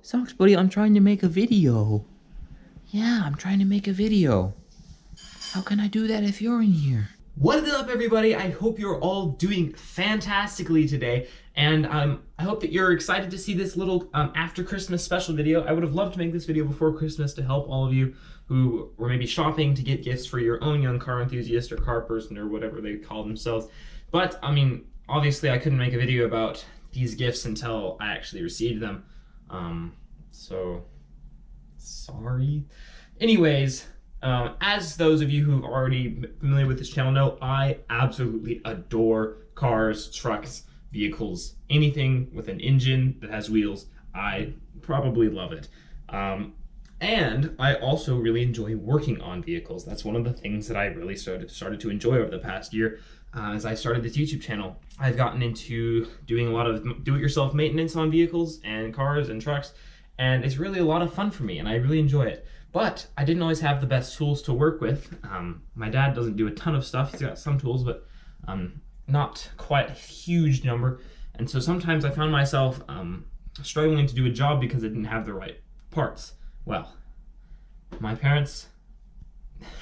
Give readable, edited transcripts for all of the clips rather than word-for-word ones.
Socks, buddy, I'm trying to make a video. Yeah, I'm trying to make a video. How can I do that if you're in here? What is up, everybody? I hope you're all doing fantastically today, and I hope that you're excited to see this little after Christmas special video. I would have loved to make this video before Christmas to help all of you who were maybe shopping to get gifts for your own young car enthusiast or car person or whatever they call themselves. But, I mean, obviously I couldn't make a video about these gifts until I actually received them. So, sorry. Anyways, as those of you who are already familiar with this channel know, I absolutely adore cars, trucks, vehicles, anything with an engine that has wheels. I probably love it. And I also really enjoy working on vehicles. That's one of the things that I really started to enjoy over the past year as I started this YouTube channel. I've gotten into doing a lot of do-it-yourself maintenance on vehicles and cars and trucks, and it's really a lot of fun for me, and I really enjoy it. But I didn't always have the best tools to work with. My dad doesn't do a ton of stuff. He's got some tools, but not quite a huge number. And so sometimes I found myself struggling to do a job because I didn't have the right parts. Well, my parents,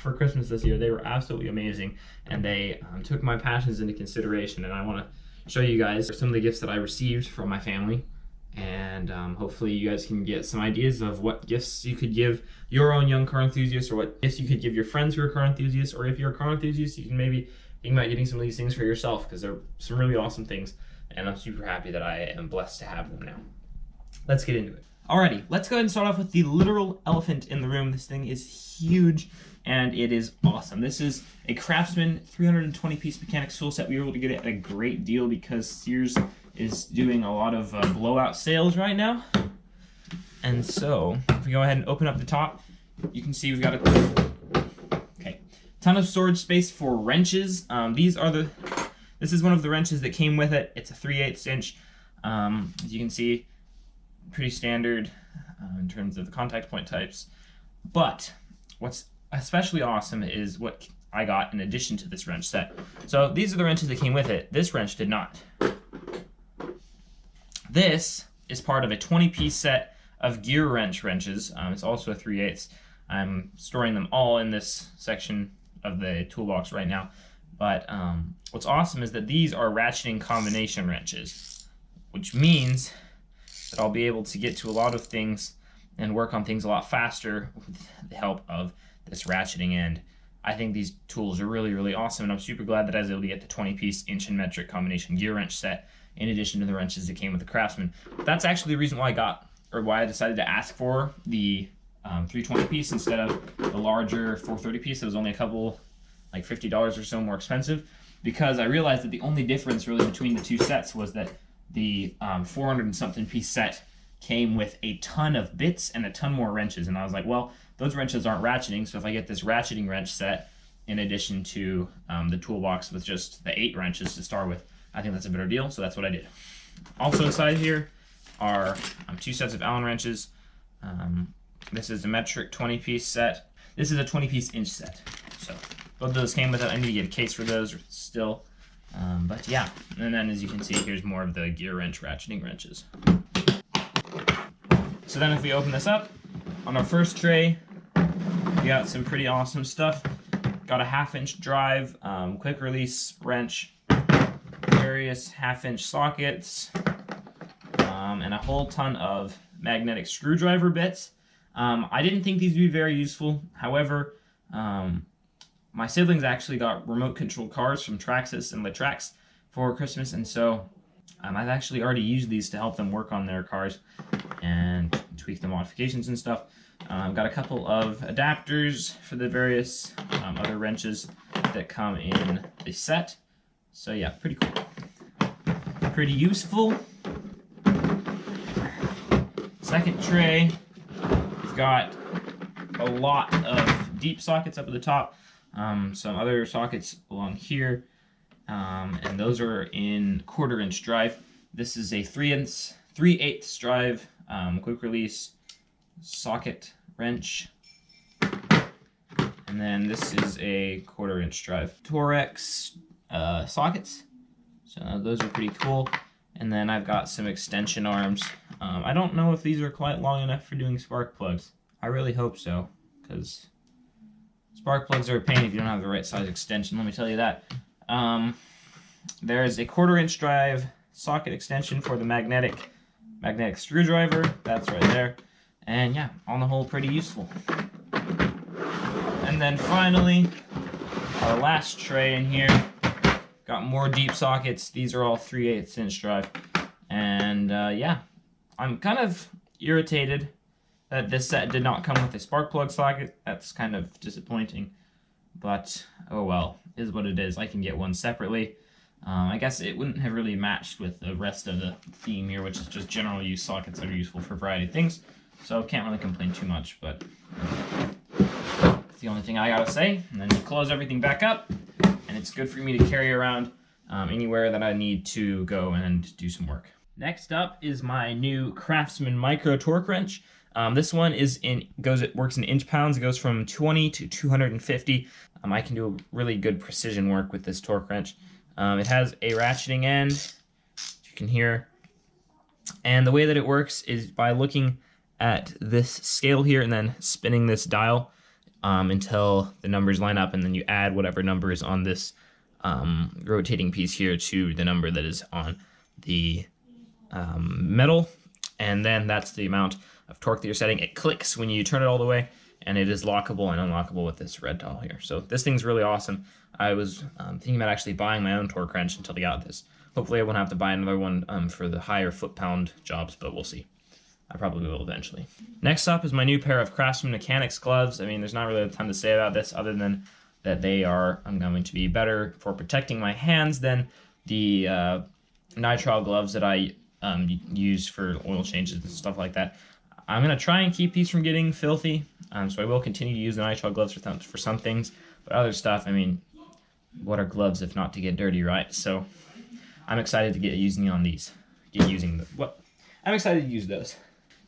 for Christmas this year, they were absolutely amazing, and they took my passions into consideration, and I want to show you guys some of the gifts that I received from my family. And hopefully you guys can get some ideas of what gifts you could give your own young car enthusiast, or what gifts you could give your friends who are car enthusiasts, or if you're a car enthusiast, you can maybe think about getting some of these things for yourself, because they're some really awesome things, and I'm super happy that I am blessed to have them now. Let's get into it. Alrighty, let's go ahead and start off with the literal elephant in the room. This thing is huge, and it is awesome. This is a Craftsman 320-piece mechanics tool set. We were able to get it at a great deal because Sears is doing a lot of blowout sales right now. And so, if we go ahead and open up the top, you can see we've got a ton of storage space for wrenches. This is one of the wrenches that came with it. It's a 3/8 inch. As you can see, pretty standard in terms of the contact point types. But what's especially awesome is what I got in addition to this wrench set. So these are the wrenches that came with it. This wrench did not. This is part of a 20-piece set of gear wrenches. It's also a 3/8. I'm storing them all in this section of the toolbox right now. But what's awesome is that these are ratcheting combination wrenches, which means that I'll be able to get to a lot of things and work on things a lot faster with the help of this ratcheting end. I think these tools are really, really awesome, and I'm super glad that I was able to get the 20-piece inch and metric combination gear wrench set in addition to the wrenches that came with the Craftsman. That's actually the reason why I decided to ask for the 320-piece instead of the larger 430-piece that was only a couple, like $50 or so more expensive, because I realized that the only difference really between the two sets was that the 400 and something piece set came with a ton of bits and a ton more wrenches, and I was like, well, those wrenches aren't ratcheting, so if I get this ratcheting wrench set in addition to the toolbox with just the 8 wrenches to start with, I think that's a better deal, so that's what I did. Also inside here are 2 sets of Allen wrenches. This is a metric 20-piece set. This is a 20-piece inch set, so both of those came with it. I need to get a case for those still. But yeah, and then as you can see, here's more of the gear wrench ratcheting wrenches. So then if we open this up, on our first tray, we got some pretty awesome stuff. Got a 1/2-inch drive, quick release wrench, various 1/2-inch sockets, and a whole ton of magnetic screwdriver bits. I didn't think these would be very useful. However, my siblings actually got remote controlled cars from Traxxas and Latrax for Christmas, and so I've actually already used these to help them work on their cars and tweak the modifications and stuff. Got a couple of adapters for the various other wrenches that come in the set. So yeah, pretty cool. Pretty useful. Second tray, we've got a lot of deep sockets up at the top. Some other sockets along here, and those are in 1/4-inch drive. This is a 3/8 drive, quick release socket wrench, and then this is a 1/4-inch drive. Torex sockets, so those are pretty cool. And then I've got some extension arms I don't know if these are quite long enough for doing spark plugs. I really hope so, because spark plugs are a pain if you don't have the right size extension, let me tell you that. There's a 1/4-inch drive socket extension for the magnetic screwdriver. That's right there. And yeah, on the whole, pretty useful. And then finally, our last tray in here. Got more deep sockets. These are all 3/8 inch drive. And yeah, I'm kind of irritated that this set did not come with a spark plug socket. That's kind of disappointing. But, oh well, is what it is. I can get one separately. I guess it wouldn't have really matched with the rest of the theme here, which is just general use sockets that are useful for a variety of things. So can't really complain too much, but that's the only thing I gotta say. And then you close everything back up, and it's good for me to carry around anywhere that I need to go and do some work. Next up is my new Craftsman Micro Torque Wrench. This one works in inch pounds. It goes from 20 to 250. I can do really good precision work with this torque wrench. It has a ratcheting end, as you can hear. And the way that it works is by looking at this scale here and then spinning this dial until the numbers line up, and then you add whatever number is on this rotating piece here to the number that is on the metal, and then that's the amount of torque that you're setting. It clicks when you turn it all the way, and it is lockable and unlockable with this red dial here. So this thing's really awesome. I was thinking about actually buying my own torque wrench until I got this. Hopefully I won't have to buy another one for the higher foot-pound jobs, but we'll see. I probably will eventually. Next up is my new pair of Craftsman Mechanics gloves. I mean, there's not really a ton to say about this other than that they are going to be better for protecting my hands than the nitrile gloves that I use for oil changes and stuff like that. I'm going to try and keep these from getting filthy, so I will continue to use the nitrile gloves for some things, but other stuff, I mean, what are gloves if not to get dirty, right? So I'm excited to get using these. I'm excited to use those.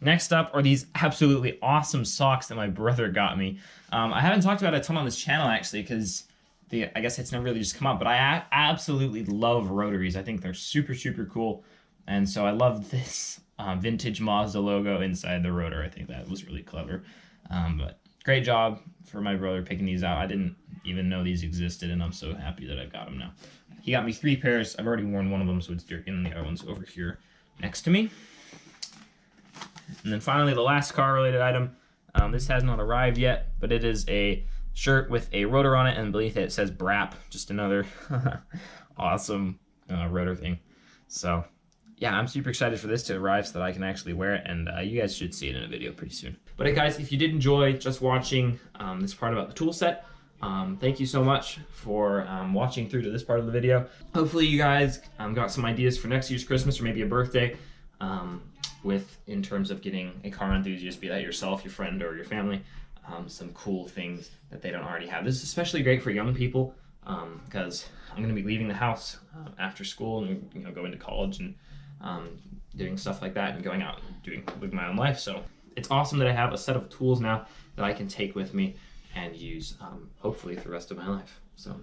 Next up are these absolutely awesome socks that my brother got me. I haven't talked about it a ton on this channel actually because I guess it's never really just come up, but I absolutely love rotaries. I think they're super, super cool. And so I love this vintage Mazda logo inside the rotor. I think that was really clever. But great job for my brother picking these out. I didn't even know these existed, and I'm so happy that I've got them now. He got me 3 pairs. I've already worn one of them, so it's dirty, and the other one's over here next to me. And then finally, the last car-related item. This has not arrived yet, but it is a shirt with a rotor on it, and beneath it says BRAP, just another awesome rotor thing. So yeah, I'm super excited for this to arrive so that I can actually wear it, and you guys should see it in a video pretty soon. But guys, if you did enjoy just watching this part about the tool set, thank you so much for watching through to this part of the video. Hopefully you guys got some ideas for next year's Christmas or maybe a birthday in terms of getting a car enthusiast, be that yourself, your friend, or your family, some cool things that they don't already have. This is especially great for young people because I'm going to be leaving the house after school and going to college and doing stuff like that and going out and living my own life. So it's awesome that I have a set of tools now that I can take with me and use hopefully for the rest of my life. So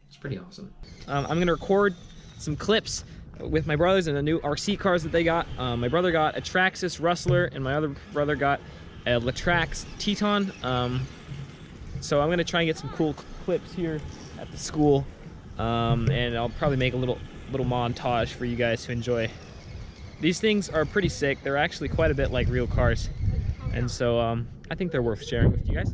it's pretty awesome. I'm going to record some clips with my brothers and the new RC cars that they got. My brother got a Traxxas Rustler and my other brother got a Latrax Teton. So I'm going to try and get some cool clips here at the school, and I'll probably make a little montage for you guys to enjoy. These things are pretty sick. They're actually quite a bit like real cars, and so I think they're worth sharing with you guys.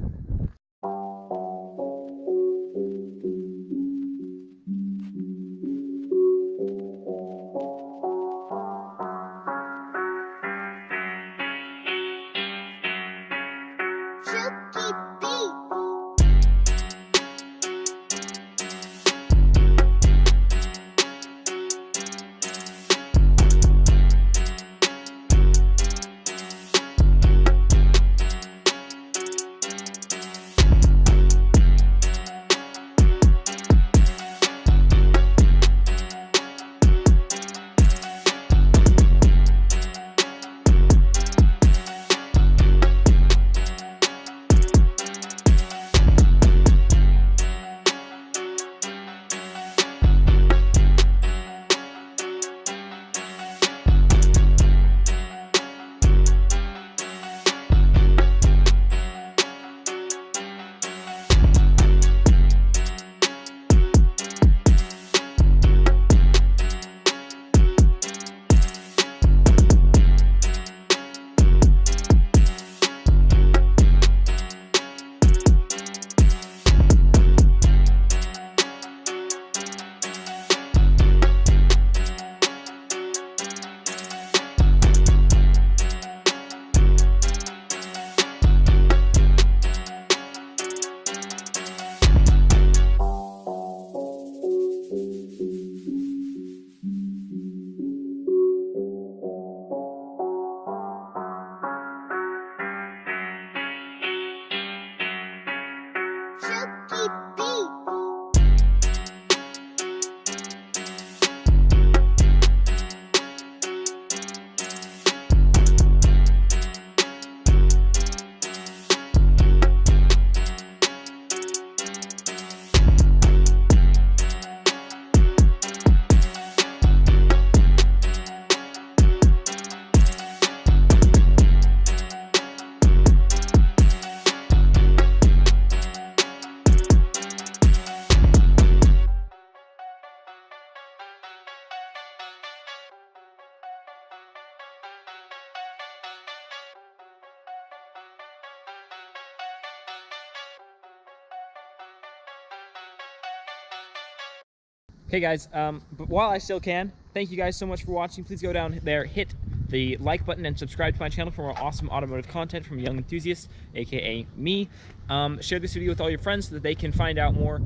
Okay, guys, but while I still can, thank you guys so much for watching. Please go down there, hit the like button, and subscribe to my channel for more awesome automotive content from young enthusiasts, aka me. Share this video with all your friends so that they can find out more